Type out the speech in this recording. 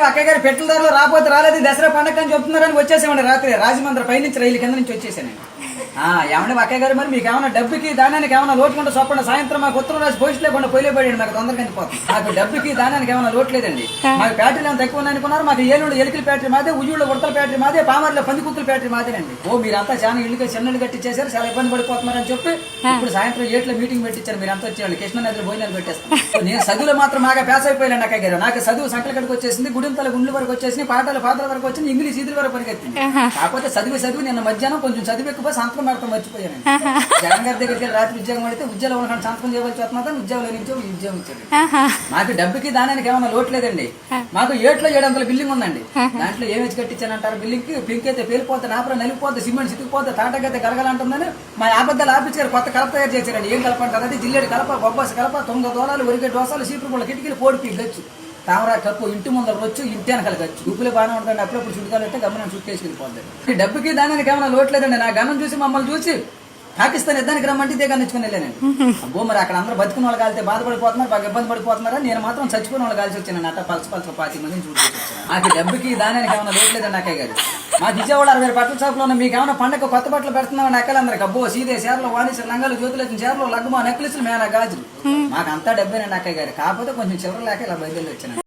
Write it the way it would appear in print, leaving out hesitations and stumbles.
అక్కయ్య గారు పెట్రోల్ ధరలు రాకపోతే రాలేదు దసరా పండగ అని చెప్తున్నారని వచ్చేసామండి రాత్రి రాజమండ్రి పైనుంచి రైలు కింద నుంచి వచ్చేసాను. ఏమంటే అక్కయ్య గారు మరి మీకు ఏమైనా డబ్బుకి దానానికి ఏమైనా లోటుకుంటే చెప్పండి. సాయంత్రం మాకు ఉత్తరం రాసి పోస్ట్ లేకుండా పోలేపోయాడు మాకు తొందరగా వెళ్ళిపోతుంది. మాకు డబ్బుకి దానానికి ఏమైనా లోటు లేదండి. మాకు బ్యాటరీలు ఏమైనా తక్కువ అనుకున్నారు. మాకు ఏలూరు ఎలికల బ్యాటరీ మాదే, ఉయ్యూళ్ళ ఉడతల బ్యాటరీ మాదే, పామర్లో పందికుక్కల బ్యాటరీ మాదేనండి. మీరంతా చాలా ఇల్లుగా చిన్నలు కట్టించేశారు, చాలా ఇబ్బంది పడిపోతున్నారని చెప్పి ఇప్పుడు సాయంత్రం ఏట్లో మీటింగ్ పెట్టించారు. మీరు అంతా వచ్చేవాళ్ళు కృష్ణనదిలో భోజనాలు పెట్టేస్తాను. నేను చదువులో మాత్రం బాగా పేస అయిపోయాను అక్కయ్య గారు. నాకు చదువు సంకల కడికి వచ్చేసింది, గుడింతల గుండ్ల వరకు వచ్చేసింది, పాటల వరకు వచ్చింది, ఇంగ్లీష్ ఇదిల వరకు పరిగెత్తింది. కాకపోతే చదివి నిన్న మధ్యాహ్నం కొంచెం చదివి ఎక్కువ సంతకం పెడతాం మర్చిపోయాను. జగన్ గారి దగ్గరికి రాత్రి ఉద్యోగం పడితే ఉద్యోగంలో ఉన్న సంతకం చేయవలసి వస్తున్నా ఉద్యోగంలో నుంచి ఉద్యోగం ఇచ్చాడు. మాకు డబ్బుకి దానానికి ఏమైనా లోటు లేదండి. మాకు ఏట్లో 700 బిల్డింగ్ ఉందండి. దాంట్లో ఏమేసి కట్టించానంటారు బిల్డింగ్ కి పింక్ అయితే పేలిపోతే నాపర నలిగిపోతే సిమెంట్ సిక్కిపోతే తాటకైతే గలగలంటుందని మా ఆబద్దాలు ఆపించారు. కొత్త కలప తయారు చేశారండి. ఏం కలపంటారు అది జిల్లేడు కలప, బొబ్బాసి కలప, 9 దూరాలు, ఒరిగే దోసాలు, సీపుల కిటికీలు, పోడిపి గచ్చు, తామరా కప్పు, ఇంటి ముందర వచ్చు, ఇంటి వెనకాల ఖర్చు, ఉప్పులే బాగానే ఉంటుందండి. అప్పుడప్పుడు చుట్టుకాలంటే గమనం చుట్టేసుకెళ్ళిపోతుంది. డబ్బుకి దానికి ఏమైనా లోట్లేదండి. నా గమనం చూసి మమ్మల్ని చూసి పాకిస్తాన్ యుద్ధానికి రమ్మంటే ఇదే కనిచ్చుకుని వెళ్ళానండి. అబ్బో మరి అక్కడ అందరూ బతుకున్న వాళ్ళు కాలితే బాధపడిపోతున్నారు, బాగా ఇబ్బంది పడిపోతున్నారా. నేను మాత్రం చచ్చిపోయిన వాళ్ళు కాల్చి వచ్చాను. అట్ట పలస 20 మందిని చూపించాను. నాకు డబ్బుకి దానికి ఏమైనా లోట్లేదండి అక్కయ్య గారు. మా విజయవాడ 60 బట్టల షాపులో ఉన్న మీకు ఏమైనా పండగ కొత్త బట్టలు పెడుతున్నామని అక్కలందరికి అబ్బో సీదే చీరలు, వాణిశ్వర లంగాలు, జ్యోతులు చీరలు, లగ్గుమా, నెక్లెస్లు, మేనా గాజులు, మాకు అంతా డబ్బేనండి అక్కయ్య గారు. కాకపోతే కొంచెం చిల్లర లేక ఇలా బయలుదేరి వచ్చాను.